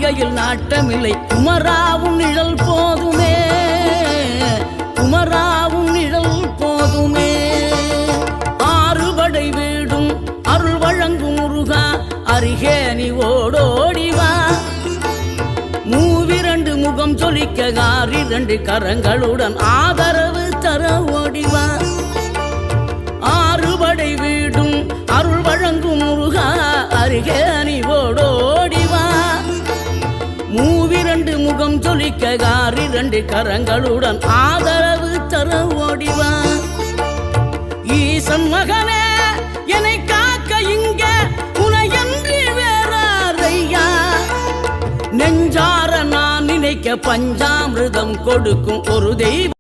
வாழ்க்கையில் நாட்டமில்லை குமராவும் நிழல் போதுமே, குமராவும் நிழல் போதுமே. ஆறுபடை வீடும் அருள் வழங்கும் முருகா அருகே நீ ஓடோடிவா. மூவிரண்டு முகம் சொலிக்க ஆறிரண்டு கரங்களுடன் ஆதரவு தர ஓடிவா. ஆறுபடை வீடும் அருள் வழங்கும் முருகா அருகே நீ ஓடோடிவா. மூவிரண்டு முகம் சொலிக்க ஆறிரண்டு கரங்களுடன் ஆதரவு தர ஓடிவா. ஈசன் மகனே என்னை காக்க இங்க உனையன்றி வேறாரையா. நெஞ்சார நான் நினைக்க பஞ்சாமிர்தம் கொடுக்கும் ஒரு தெய்வம்